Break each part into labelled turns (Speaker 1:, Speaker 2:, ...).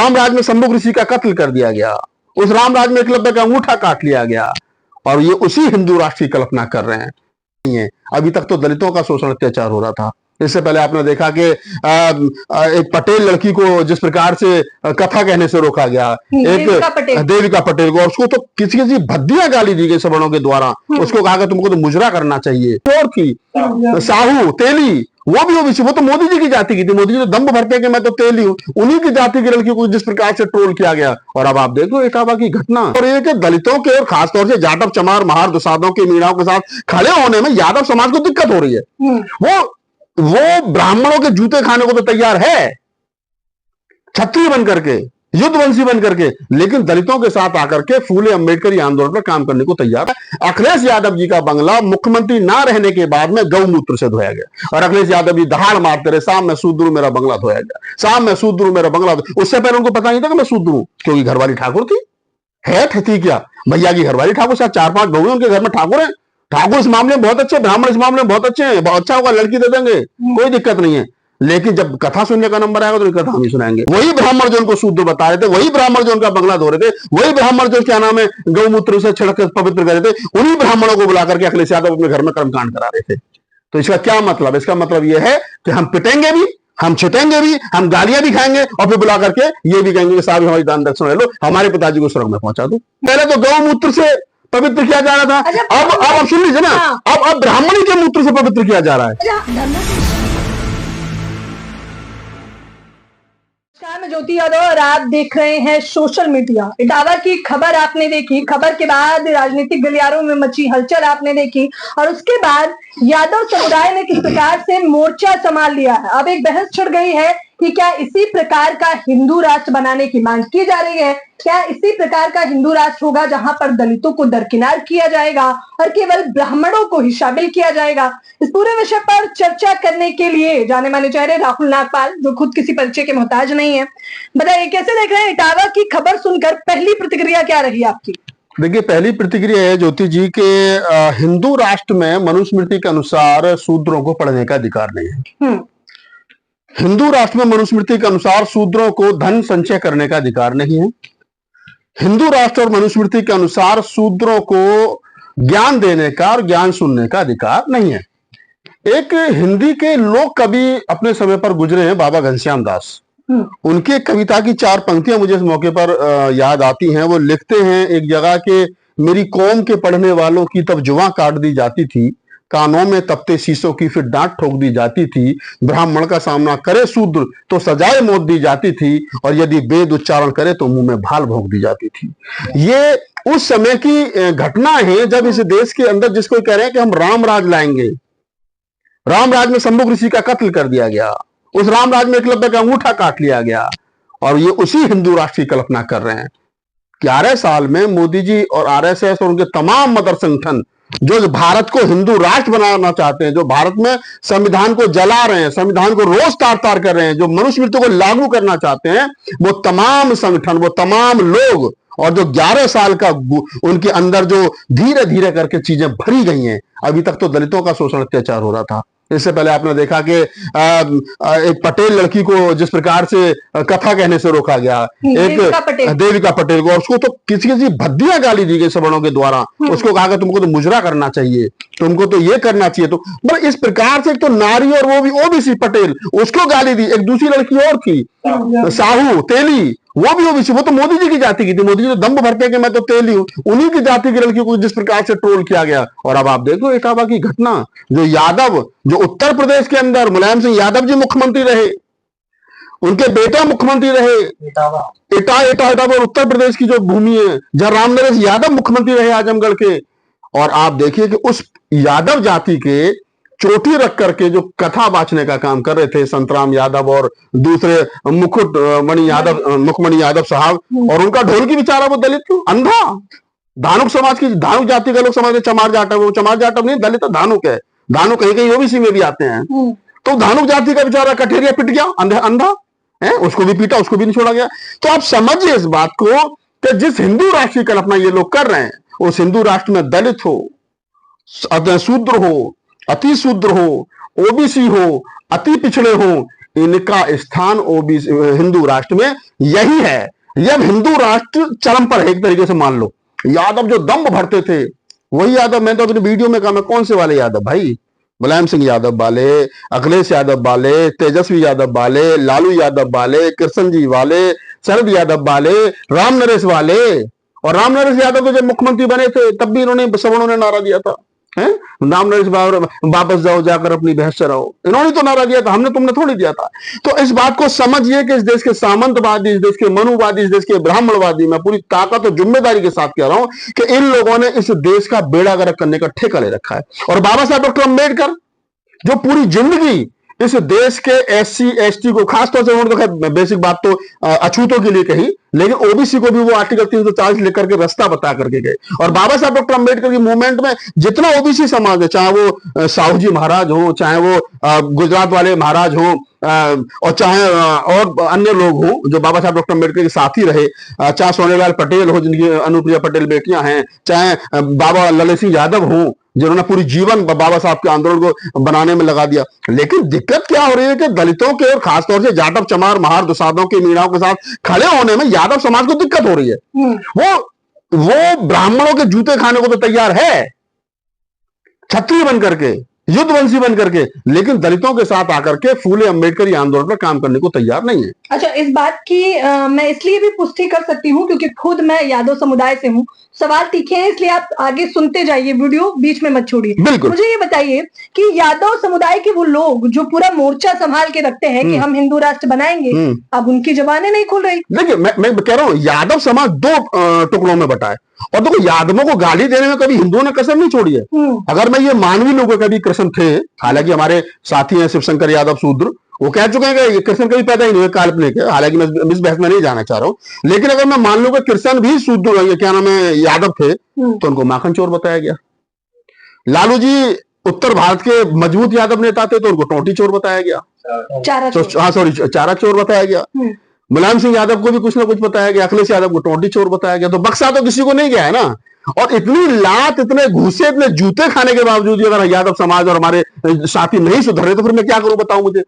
Speaker 1: राम राज में शंभु ऋषि का कत्ल कर दिया गया, उस राम राज में एकलव्य का अंगूठा काट लिया गया, और ये उसी हिंदू राष्ट्र की कल्पना कर रहे हैं। अभी तक तो दलितों का शोषण अत्याचार हो रहा था। इससे पहले आपने देखा कि एक पटेल लड़की को जिस प्रकार से कथा कहने से रोका गया, एक देविका पटेल को, उसको तो किसी किसी भद्दियां गाली दी गई सवर्णों के द्वारा। उसको कहा कि तुमको तो मुजरा करना चाहिए। और थी साहू तेली, वो भी ओबीसी, वो तो मोदी जी की जाति की थी। मोदी जी तो दम्भ भरते कि मैं तो तेली हूं, उन्हीं की जाति की लड़की को जिस प्रकार से ट्रोल किया गया। और अब आप देखो इटावा की घटना, और ये कि दलितों के और खासतौर से जाटव चमार महार दुसाधों के मीणाओं के साथ खड़े होने में यादव समाज को दिक्कत हो रही है। वो ब्राह्मणों के जूते खाने को तो तैयार है, छत्री बन करके, युद्धवंशी बन करके, लेकिन दलितों के साथ आकर के फूले अम्बेडकर आंदोलन पर काम करने को तैयार है। अखिलेश यादव जी का बंगला मुख्यमंत्री ना रहने के बाद में गौमूत्र से धोया गया, और अखिलेश यादव जी दहाड़ मारते रहे, शाम में सूद्रू मेरा बंगला धोया गया, शाम में सूद्रू मेरा बंगला। उससे पहले उनको पता नहीं था कि मैं सूद्रू हूं, क्योंकि घरवाली ठाकुर थी। थी क्या भैया की घरवाली ठाकुर, शायद 4-5 बहू उनके घर में ठाकुर है। ठाकुर इस मामले में बहुत अच्छे, ब्राह्मण इस मामले में बहुत अच्छे हैं, बहुत अच्छा होगा, लड़की दे देंगे, कोई दिक्कत नहीं है। लेकिन जब कथा सुनने का नंबर आएगा तो कथा हम ही सुनाएंगे। वही ब्राह्मण जो उनको शूद्र बता रहे थे, वही ब्राह्मण जो उनका बंगला धो रहे थे, वही ब्राह्मण जो क्या नाम है गौमूत्र से छिड़क पवित्र कर रहे थे, उन्हीं ब्राह्मणों को बुला करके अखिलेश यादव अपने घर में कर्मकांड करा रहे थे। तो इसका क्या मतलब? इसका मतलब यह है कि हम पिटेंगे भी, हम छिटेंगे भी, हम गालियां भी खाएंगे, और फिर बुला करके ये भी कहेंगे साहब हमारी दान दक्षिणा ले लो, हमारे पिताजी को स्वर्ग में पहुंचा दो। पहले तो गौमूत्र से पवित्र किया जा रहा था, अब सुन लीजिए ना, अब ब्राह्मणी के मूत्र से पवित्र किया जा रहा है।
Speaker 2: मैं ज्योति यादव और आप देख रहे हैं सोशल मीडिया। इटावा की खबर आपने देखी, खबर के बाद राजनीतिक गलियारों में मची हलचल आपने देखी, और उसके बाद यादव समुदाय ने किस प्रकार से मोर्चा संभाल लिया है। अब एक बहस छिड़ गई है कि क्या इसी प्रकार का हिंदू राष्ट्र बनाने की मांग की जा रही है, क्या इसी प्रकार का हिंदू राष्ट्र होगा जहां पर दलितों को दरकिनार किया जाएगा और केवल ब्राह्मणों को ही शामिल किया जाएगा। इस पूरे विषय पर चर्चा करने के लिए जाने माने चेहरे राहुल नागपाल, जो खुद किसी परिचय के मोहताज नहीं है, बताइए कैसे देख रहे हैं इटावा की खबर सुनकर? पहली प्रतिक्रिया क्या रही आपकी?
Speaker 1: देखिए, पहली प्रतिक्रिया है ज्योति जी के हिंदू राष्ट्र में मनुस्मृति के अनुसार शूद्रों को पढ़ने का अधिकार नहीं है। हिंदू राष्ट्र में मनुस्मृति के अनुसार शूद्रों को धन संचय करने का अधिकार नहीं है। हिंदू राष्ट्र और मनुस्मृति के अनुसार शूद्रों को ज्ञान देने का और ज्ञान सुनने का अधिकार नहीं है। एक हिंदी के लोक कवि अपने समय पर गुजरे हैं, बाबा घनश्याम दास। उनकी कविता की 4 पंक्तियां मुझे इस मौके पर याद आती हैं। वो लिखते हैं एक जगह के, मेरी कौम के पढ़ने वालों की तब जुबां काट दी जाती थी, कानों में तपते शीशों की फिर डांट ठोक दी जाती थी, ब्राह्मण का सामना करे शूद्र तो सजाए मौत दी जाती थी, और यदि वेद उच्चारण करे तो मुंह में भाल भोंक दी जाती थी। ये उस समय की घटना है जब इस देश के अंदर जिसको कह रहे हैं कि हम राम राज लाएंगे, राम राज में शंभु ऋषि का कत्ल कर दिया गया, उस राम राज में एकलव्य का अंगूठा काट लिया गया, और ये उसी हिंदू राष्ट्र की कल्पना कर रहे हैं। 11 साल में मोदी जी और आरएसएस और उनके तमाम मदर संगठन जो भारत को हिंदू राष्ट्र बनाना चाहते हैं, जो भारत में संविधान को जला रहे हैं, संविधान को रोज तार तार कर रहे हैं, जो मनुस्मृति को लागू करना चाहते हैं, वो तमाम संगठन, वो तमाम लोग, और जो 11 साल का उनके अंदर जो धीरे धीरे करके चीजें भरी गई हैं। अभी तक तो दलितों का शोषण अत्याचार हो रहा था। इससे पहले आपने देखा कि एक पटेल लड़की को जिस प्रकार से कथा कहने से रोका गया, एक देविका पटेल को, उसको तो किसी किसी भद्दियां गाली दी गई सवर्णों के द्वारा। उसको कहा कि तुमको तो मुजरा करना चाहिए, तुमको तो ये करना चाहिए। तो मतलब इस प्रकार से एक तो नारी, और वो भी ओबीसी पटेल, उसको गाली दी। एक दूसरी लड़की और थी साहू तेली, वो भी ओबीसी, वो तो मोदी जी की जाति की थी। मोदी जी तो दम्भ भरते कि मैं तो तेली हूं, उन्हीं की जाति की लड़की को जिस प्रकार से ट्रोल किया गया। और अब आप देखो इटावा की घटना, जो यादव, जो उत्तर प्रदेश के अंदर मुलायम सिंह यादव जी मुख्यमंत्री रहे, उनके बेटा मुख्यमंत्री रहे, इटावा उत्तर प्रदेश की जो भूमि है, जहां रामनरेश यादव मुख्यमंत्री रहे आजमगढ़ के। और आप देखिए कि उस यादव जाति के चोटी रख करके जो कथा बांचने का काम कर रहे थे संतराम यादव और दूसरे मुकुटमणि यादव साहब, और उनका ढोलकी बेचारा वो दलित क्यों, अंधा, धानुक समाज की, धानुक जाति का लोग समझते चमार जाटव, वो चमार जाटव नहीं, दलित धानुक है। धानुक कहीं कहीं ओबीसी में भी आते हैं। तो धानुक जाति का बेचारा कठेरिया पिट गया, अंधा है, उसको भी पीटा, उसको भी नहीं छोड़ा गया। तो आप समझिए इस बात को कि जिस हिंदू राष्ट्र की कल्पना ये लोग कर रहे हैं, उस हिंदू राष्ट्र में दलित हो, शूद्र हो, अति शूद्र हो, ओबीसी हो, अति पिछड़े हो, इनका स्थान ओबीसी हिंदू राष्ट्र में यही है। जब हिंदू राष्ट्र चरम पर है, एक तरीके से मान लो, यादव जो दम्भ भरते थे वही यादव, मैं तो अपने वीडियो में कहा, मैं कौन से वाले यादव भाई, मुलायम सिंह यादव वाले, अखिलेश यादव वाले, तेजस्वी यादव वाले, लालू यादव वाले, कृष्ण जी वाले, शरद यादव वाले, राम नरेश वाले। और राम नरेश यादव तो जब मुख्यमंत्री बने थे तब भी इन्होंने सवर्णों ने नारा दिया था, हैं? राम नरेश वापस जाओ, जाकर अपनी बहस चलाओ, इन्होंने तो नारा दिया था, हमने तुमने थोड़ी दिया था। तो इस बात को समझिए कि इस देश के सामंतवादी, इस देश के मनुवादी, इस देश के ब्राह्मणवादी, मैं पूरी ताकत और जिम्मेदारी के साथ कह रहा हूं कि इन लोगों ने इस देश का बेड़ा गर्क करने का ठेका ले रखा है। और बाबा साहब डॉक्टर अम्बेडकर जो पूरी जिंदगी इस देश के एससी एसटी को, खासतौर से उन्होंने तो बेसिक बात तो अछूतों के लिए कही, लेकिन ओबीसी को भी वो आर्टिकल 340 लेकर के रास्ता बता करके गए। और बाबा साहब डॉक्टर अम्बेडकर की मूवमेंट में जितना ओबीसी समाज है, चाहे वो साहू जी महाराज हो, चाहे वो गुजरात वाले महाराज हो, और चाहे और अन्य लोग हों जो बाबा साहब डॉक्टर अम्बेडकर के साथी रहे, चाहे सोनेलाल पटेल हो जिनकी अनुप्रिया पटेल बेटियां हैं, चाहे बाबा ललित सिंह यादव हो जिन्होंने पूरी जीवन बाबा साहब के आंदोलन को बनाने में लगा दिया। लेकिन दिक्कत क्या हो रही है कि दलितों के और खासतौर से जाटव चमार महार दुसाधों के मीणाओं के साथ खड़े होने में यादव समाज को दिक्कत हो रही है। वो ब्राह्मणों के जूते खाने को तो तैयार है, क्षत्रिय बन करके, युद्धवंशी बन करके, लेकिन दलितों के साथ आकर के फूले अम्बेडकर आंदोलन पर काम करने को तैयार नहीं है।
Speaker 2: अच्छा, इस बात की मैं इसलिए भी पुष्टि कर सकती हूँ क्योंकि खुद मैं यादव समुदाय से हूँ। सवाल तीखे हैं इसलिए आप आगे सुनते जाइए, वीडियो बीच में मत छोड़िए।
Speaker 1: बिल्कुल।
Speaker 2: मुझे ये बताइए कि यादव समुदाय के वो लोग जो पूरा मोर्चा संभाल के रखते हैं कि हम हिंदू राष्ट्र बनाएंगे, अब उनकी जबानें नहीं खुल रही।
Speaker 1: देखिए, मैं कह रहा हूँ यादव समाज दो टुकड़ों में बटा है। और देखो, यादवों को गाली देने में कभी हिंदुओं ने कसर नहीं छोड़ी है। अगर मैं ये मानवी लोगों के कभी कृष्ण थे, हालांकि हमारे साथी हैं शिवशंकर यादव शूद्र, वो कह चुके हैं कि कृष्ण कभी पैदा ही नहीं हुए, काल्पनिक है। हालांकि मैं इस बहस में नहीं जाना चाह रहा हूं, लेकिन अगर मैं मान लूं कि कृष्ण भी शूद्र, क्या नाम है, यादव थे, तो उनको माखन चोर बताया गया। लालू जी उत्तर भारत के मजबूत यादव नेता थे, तो उनको टोटी चोर बताया गया, चारा चोर बताया गया। मुलायम सिंह यादव को भी कुछ ना कुछ बताया गया, अखिलेश यादव को टोटी चोर बताया गया। तो बक्सा तो किसी को नहीं गया है ना। और इतनी लात, इतने घूसे, इतने जूते खाने के बावजूद अगर यादव समाज और हमारे साथी नहीं सुधर रहे तो फिर मैं क्या करूं, बताऊं मुझे।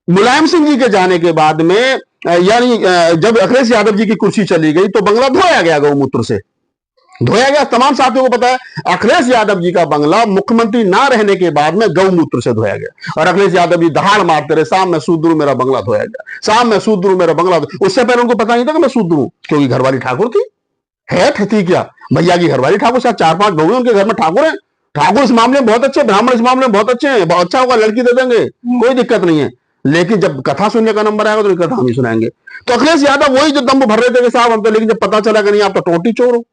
Speaker 1: मुलायम सिंह जी के जाने के बाद में, यानी जब अखिलेश यादव जी की कुर्सी चली गई तो बंगला धोया गया, गौमूत्र से धोया गया। तमाम साथियों को पता है, अखिलेश यादव जी का बंगला मुख्यमंत्री ना रहने के बाद में गौमूत्र से धोया गया। और अखिलेश यादव जी दहाड़ मारते रहे, साहब मैं शूद्र, मेरा बंगला धोया गया, साहब मैं शूद्र, मेरा बंगला। उससे पहले उनको पता नहीं था कि मैं शूद्र हूं, क्योंकि घरवाली ठाकुर थी। थी क्या भैया की घरवाली ठाकुर, शायद 4-5 बहू उनके घर में ठाकुर है। ठाकुर इस मामले में बहुत अच्छे, ब्राह्मण इस मामले में बहुत अच्छे हैं, बहुत अच्छा होगा, लड़की दे देंगे, कोई दिक्कत नहीं है। लेकिन जब कथा सुनने का नंबर आएगा तो कथा हम ही सुनाएंगे। तो अखिलेश यादव वही जो दम भर रहे थे कि साहब हम तो, लेकिन जब पता चला कि नहीं, आप तो टोटी चोर हो,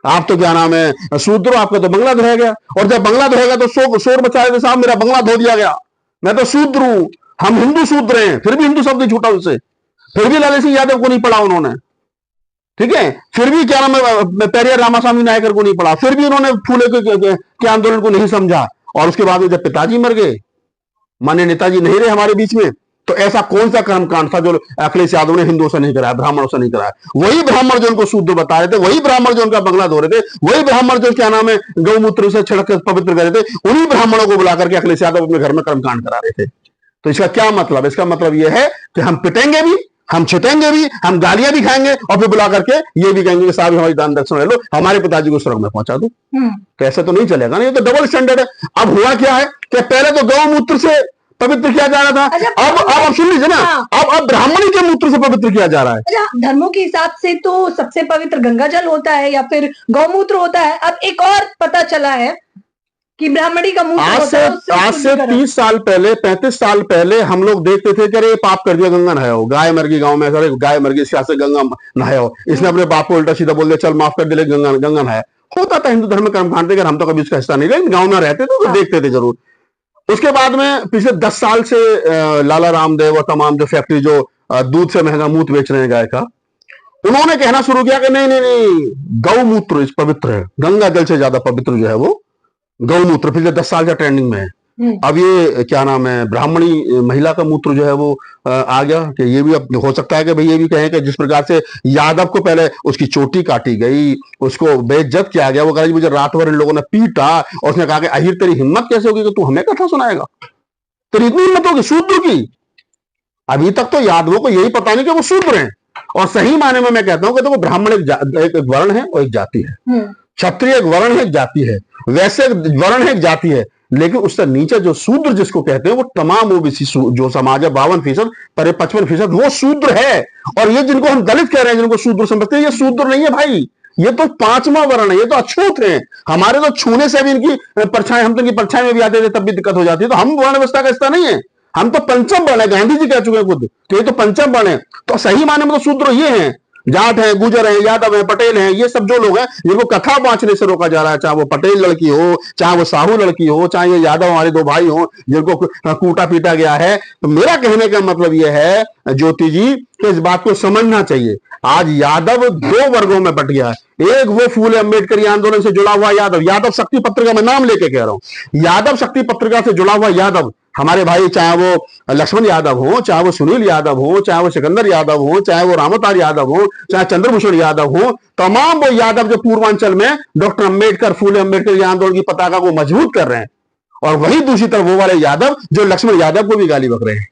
Speaker 1: आप तो क्या नाम है शूद्र, आपका तो बंगला धोया गया। और जब बंगला धोएगा तो शोर मचाए थे, साहब मेरा बंगला धो दिया गया, मैं तो शूद्र हूं, हम हिंदू शूद्र हैं। फिर भी हिंदू शब्द नहीं छूटा उससे, फिर भी लाल सिंह यादव को नहीं पढ़ा उन्होंने, ठीक है। फिर भी क्या नाम है पेरियार रामास्वामी नायकर को नहीं पढ़ा, फिर भी उन्होंने फूले के आंदोलन को नहीं समझा। और उसके बाद जब पिताजी मर गए, माने नेताजी नहीं रहे हमारे बीच में, तो ऐसा कौन सा कर्मकांड था जो अखिलेश यादव ने हिंदुओं से नहीं कराया, ब्राह्मणों से नहीं कराया। वही ब्राह्मण जो उनको शूद्र बता रहे थे, वही ब्राह्मण जो उनका बंगला धो रहे थे, वही ब्राह्मण जो क्या नाम है गौमूत्र से छिड़क कर पवित्र कर रहे थे, उन्हीं ब्राह्मणों को बुला करके अखिलेश यादव अपने घर में कर्मकांड करा रहे थे। तो इसका क्या मतलब? इसका मतलब यह है कि हम पिटेंगे भी, हम छिटेंगे भी, हम गालियां भी खाएंगे, और फिर बुला करके ये भी कहेंगे कि साहब हमारी दान दक्षिणा ले लो, हमारे पिताजी को स्वर्ग में पहुंचा दो। कैसे तो नहीं चलेगा ना, ये तो डबल स्टैंडर्ड है। अब हुआ क्या है कि पहले तो गौमूत्र से पवित्र किया जा रहा था, अब सुन लीजिए ना, अब ब्राह्मणी के मूत्र से पवित्र किया जा रहा है।
Speaker 2: धर्मों के हिसाब से तो सबसे पवित्र गंगा जल होता है या फिर गौमूत्र होता है। अब एक और पता चला है कि ब्राह्मणी का मूत्र
Speaker 1: आज से 30 साल पहले, 35 साल पहले हम लोग देखते थे कि अरे पाप कर दिया, गंगा नहाओ, गाय मर गई गांव में, अरे गाय मर गई, इस से गंगा नहाओ, इसने अपने बाप को उल्टा सीधा बोल दिया, चल माफ कर दे, गंगा नहाया। होता था हिंदू धर्म में कर्मकांड, लेकिन हम तो कभी उसका हिस्सा नहीं रहे, गाँव में रहते थे तो देखते थे जरूर। उसके बाद में पिछले 10 साल से लाला रामदेव और तमाम जो फैक्ट्री जो दूध से महंगा मूत्र बेच रहे हैं गाय का, उन्होंने कहना शुरू किया कि नहीं नहीं नहीं, गौमूत्र पवित्र है, गंगा जल से ज्यादा पवित्र जो है वो गौमूत्र। पिछले 10 साल से ट्रेंडिंग में है। अब ये क्या नाम है ब्राह्मणी महिला का मूत्र जो है वो आ गया कि ये भी अब हो सकता है कि भाई ये भी कहें कि जिस प्रकार से यादव को पहले उसकी चोटी काटी गई, उसको बेइज्जत किया गया, वो कहा मुझे रात भर इन लोगों ने पीटा, और उसने कहा कि अहिर तेरी हिम्मत कैसे होगी कि तू हमें कथा सुनाएगा, तेरी इतनी हिम्मत होगी शूद्र की, अभी तक तो यादवों को यही पता नहीं कि वो शूद्र हैं। और सही माने में मैं कहता हूं कि तो वो ब्राह्मण एक वर्ण है और एक जाति है, क्षत्रिय एक वर्ण है एक जाति है, वैसे वर्ण है एक जाति है, लेकिन उससे नीचे जो शूद्र जिसको कहते हैं वो तमाम ओबीसी जो समाज है 52% पर 55% वो शूद्र है। और ये जिनको हम दलित कह रहे हैं, जिनको शूद्र समझते हैं, ये शूद्र नहीं है भाई, ये तो 5वां वर्ण है, ये तो अछूत है। हमारे तो छूने से भी इनकी परछाई, हम तो इनकी परछाई में भी आते थे तब भी दिक्कत हो जाती है। तो हम वर्ण व्यवस्था का हिस्सा नहीं है, हम तो पंचम वर्ण है, गांधी जी कह चुके हैं खुद कि ये तो पंचम वर्ण है। तो सही माने में तो शूद्र ये हैं, जाट है, गुजर है, यादव है, पटेल है, ये सब जो लोग हैं जिनको कथा बांचने से रोका जा रहा है, चाहे वो पटेल लड़की हो, चाहे वो साहू लड़की हो, चाहे ये यादव हमारे 2 भाई हो जिनको कूटा पीटा गया है। तो मेरा कहने का मतलब यह है ज्योति जी कि इस बात को समझना चाहिए। आज यादव 2 वर्गों में बट गया है। एक वो फूले अम्बेडकरी आंदोलन से जुड़ा हुआ यादव, यादव शक्ति पत्रिका में नाम लेके कह रहा हूं, यादव शक्ति पत्रिका से जुड़ा हुआ यादव हमारे भाई, चाहे वो लक्ष्मण यादव हो, चाहे वो सुनील यादव हो, चाहे वो सिकंदर यादव हो, चाहे वो रामोतार यादव हो, चाहे चंद्रभूषण यादव हो, तमाम वो यादव जो पूर्वांचल में डॉक्टर अंबेडकर, फूले अम्बेडकर आंदोलन की पताका को मजबूत कर रहे हैं। और वही दूसरी तरफ वो वाले यादव जो लक्ष्मण यादव को भी गाली बक रहे हैं,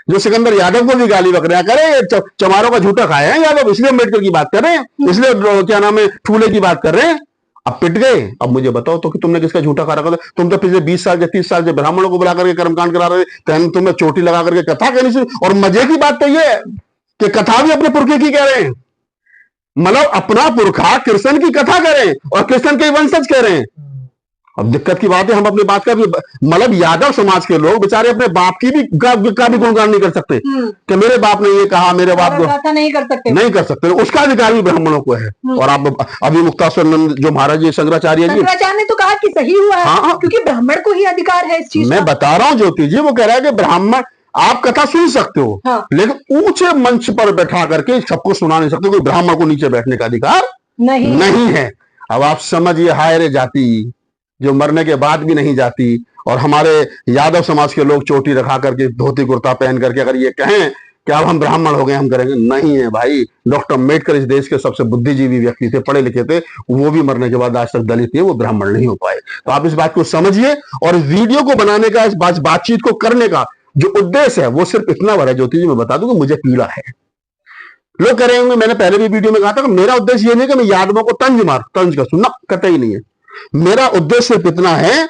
Speaker 1: जो सिकंदर यादव को भी गाली बक रहे हैं, करे चमारों का झूठा खाया है यादव, इसलिए अम्बेडकर की बात कर रहे हैं, इसलिए क्या नाम है फूले की बात कर रहे हैं। अब पिट गए। अब मुझे बताओ तो कि तुमने किसका झूठा खा रखा था? तुम तो पिछले 20 साल या 30 साल से ब्राह्मणों को बुला करके कर्मकांड करा रहे थे, तुम्हें चोटी लगा करके कथा कहनी से। और मजे की बात तो ये है कि कथा भी अपने पुरखे की कह रहे हैं, मतलब अपना पुरखा कृष्ण की कथा कह रहे हैं और कृष्ण के वंशज कह रहे हैं। अब दिक्कत की बात है, हम अपनी बात का भी, मतलब यादव समाज के लोग बेचारे अपने बाप की भी का भी गुणगान नहीं कर सकते कि मेरे बाप ने ये कहा, मेरे बाप को
Speaker 2: नहीं कर सकते,
Speaker 1: उसका अधिकार भी ब्राह्मणों को है। और आप अभी मुक्तासुरानंद जो महाराज जी शंकराचार्य जी
Speaker 2: ने तो कहा कि सही हुआ है, हाँ, क्योंकि ब्राह्मण को ही अधिकार है इस चीज।
Speaker 1: मैं बता रहा हूँ ज्योति जी, वो कह रहा है कि ब्राह्मण आप कथा सुन सकते हो, हाँ, लेकिन ऊंचे मंच पर बैठा करके सबको सुना नहीं सकते, कोई ब्राह्मण को नीचे बैठने का अधिकार नहीं है। अब आप समझिए, हाय रे जाति जो मरने के बाद भी नहीं जाती। और हमारे यादव समाज के लोग चोटी रखा करके, धोती कुर्ता पहन करके अगर ये कहें कि अब हम ब्राह्मण हो गए, हम करेंगे, नहीं है भाई। डॉक्टर अम्बेडकर इस देश के सबसे बुद्धिजीवी व्यक्ति थे, पढ़े लिखे थे, वो भी मरने के बाद आज तक दलित थे, वो ब्राह्मण नहीं हो पाए। तो आप इस बात को समझिए। और इस वीडियो को बनाने का, इस बातचीत को करने का जो उद्देश्य है वो सिर्फ इतना बड़ा है ज्योति जी, मैं बता दूं कि मुझे पीड़ा है। लोग कह रहे होंगे, मैंने पहले भी वीडियो में कहा था कि मेरा उद्देश्य ये नहीं कि मैं यादवों को तंज कर सुनना, कतई नहीं है। मेरा उद्देश्य सिर्फ इतना है,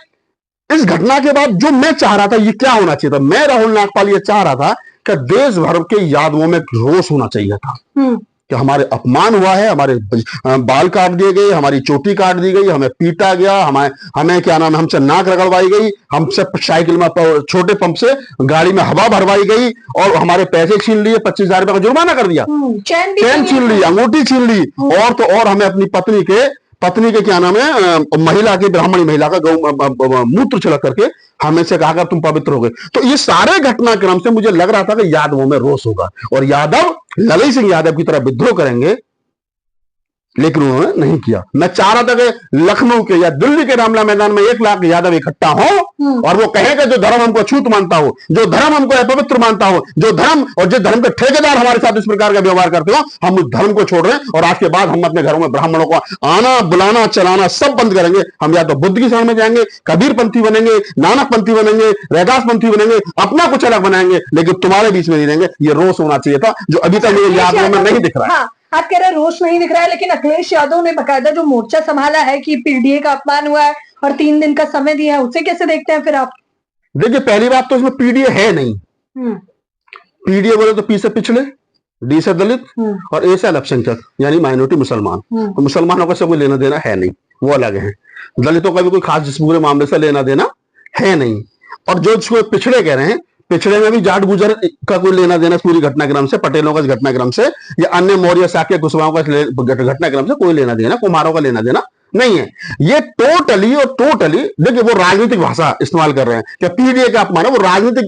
Speaker 1: इस घटना के बाद जो मैं चाह रहा था ये क्या होना चाहिए था, मैं राहुल नागपाल ये चाह रहा था कि देश भर के यादवों में रोष होना चाहिए था कि हमारे अपमान हुआ है, हमारे बाल काट दिए गए, हमारी चोटी काट दी गई, हमें पीटा गया, हमें क्या नाम है, हमसे नाक रगड़वाई गई, हमसे साइकिल में छोटे पंप से गाड़ी में हवा भरवाई गई और हमारे पैसे छीन लिए, 25,000 रुपए का जुर्माना कर दिया, चैन छीन ली, अंगूठी छीन ली। और तो और हमें अपनी पत्नी के क्या नाम है, महिला की, ब्राह्मणी महिला का मूत्र छिड़क करके हमें से कहा तुम पवित्र हो गए। तो ये सारे घटनाक्रम से मुझे लग रहा था कि यादवों में रोष होगा और यादव ललित सिंह यादव की तरह विद्रोह करेंगे, लेकिन उन्होंने नहीं किया। मैं चाह रहा था कि लखनऊ के या दिल्ली के रामला मैदान में 1 लाख यादव इकट्ठा हो और वो कहेगा जो धर्म हमको अछूत मानता हो, जो धर्म हमको अपवित्र मानता हो, जो धर्म और जिस धर्म के ठेकेदार हमारे साथ इस प्रकार का व्यवहार करते हो, हम उस धर्म को छोड़ रहे हैं और आज के बाद हम अपने घरों में ब्राह्मणों को आना, बुलाना, चलाना सब बंद करेंगे। हम या तो बुद्ध की शरण में जाएंगे, कबीर पंथी बनेंगे, नानक पंथी बनेंगे, रैदास पंथी बनेंगे, अपना कुछ अलग बनाएंगे, लेकिन तुम्हारे बीच में नहीं रहेंगे। ये रोष होना चाहिए था जो अभी तक मेरे यादवों में नहीं दिख रहा है।
Speaker 2: आप कह रहे हैं रोष नहीं दिख रहा है, लेकिन अखिलेश यादव ने बकायदा जो मोर्चा संभाला है कि पीडीए का अपमान हुआ है और 3 दिन का समय दिया है, उसे कैसे देखते हैं फिर आप?
Speaker 1: देखिए, पहली बात तो इसमें पीडीए है नहीं। पीडीए बोले तो पी से पिछड़े, डी से दलित और ए से अल्पसंख्यक यानी माइनॉरिटी मुसलमान। तो मुसलमानों का से कोई लेना देना है नहीं, वो अलग है। दलितों का भी कोई खास जिस पूरे मामले से लेना देना है नहीं। और जो इसको पिछड़े कह रहे हैं, पिछड़े में भी जाट गुजर का कोई लेना देना पूरी घटनाक्रम से, पटेलों का घटनाक्रम से या अन्य मौर्य शाक्य कुशवाहों का घटनाक्रम से कोई लेना देना, कुमारों का लेना देना नहीं है। ये टोटली देखिए, वो राजनीतिक भाषा इस्तेमाल कर रहे हैं कि पीडीए का अपमान है, वो राजनीतिक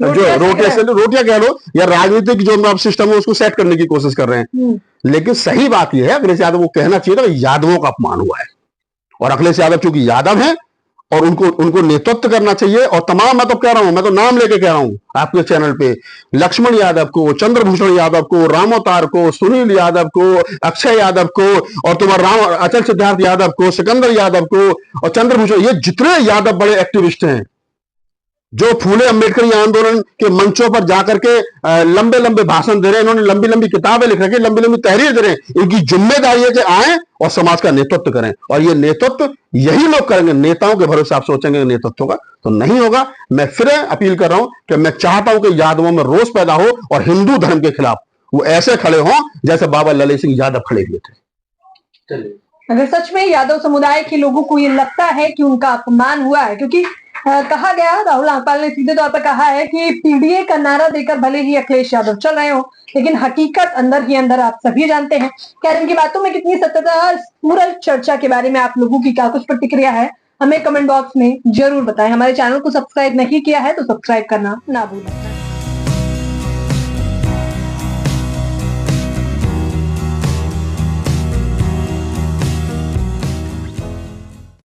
Speaker 1: जो रोटियां कह लो या राजनीतिक जो सिस्टम है उसको सेट करने की कोशिश कर रहे हैं। लेकिन सही बात यह है, अखिलेश यादव को कहना चाहिए था कि यादवों का अपमान हुआ है और अखिलेश यादव चूंकि यादव है और उनको नेतृत्व करना चाहिए। और तमाम, मैं तो कह रहा हूं, मैं तो नाम लेके कह रहा हूं आपके चैनल पे, लक्ष्मण यादव को, चंद्रभूषण यादव को, रामोतार को, सुनील यादव को, अक्षय यादव को और तुम्हारा अचल सिद्धार्थ यादव को, सिकंदर यादव को और चंद्रभूषण, ये जितने यादव बड़े एक्टिविस्ट हैं, जो फूले अम्बेडकरी आंदोलन के मंचों पर जाकर के लंबे लंबे भाषण दे रहे हैं, इन्होंने लंबी लंबी किताबें लिख रखी, लंबी लंबी तहरीर दे रहे हैं, इनकी जिम्मेदारी है कि आए और समाज का नेतृत्व करें। और ये नेतृत्व यही लोग करेंगे। नेताओं के भरोसे आप सोचेंगे नेतृत्व का तो नहीं होगा। मैं फिर अपील कर रहा हूं कि मैं चाहता हूं कि यादवों में रोष पैदा हो और हिंदू धर्म के खिलाफ वो ऐसे खड़े हों जैसे बाबा ललित सिंह यादव खड़े हुए थे।
Speaker 2: अगर सच में यादव समुदाय के लोगों को ये लगता है कि उनका अपमान हुआ है, क्योंकि कहा गया, राहुल नागपाल ने सीधे तौर पर कहा है कि पीडीए का नारा देकर भले ही अखिलेश यादव चल रहे हो, लेकिन हकीकत अंदर ही अंदर आप सभी जानते हैं। खैर, इनकी बातों में कितनी सत्यता, पूरा चर्चा के बारे में आप लोगों की क्या कुछ प्रतिक्रिया है, हमें कमेंट बॉक्स में जरूर बताएं। हमारे चैनल को सब्सक्राइब नहीं किया है तो सब्सक्राइब करना ना भूलें।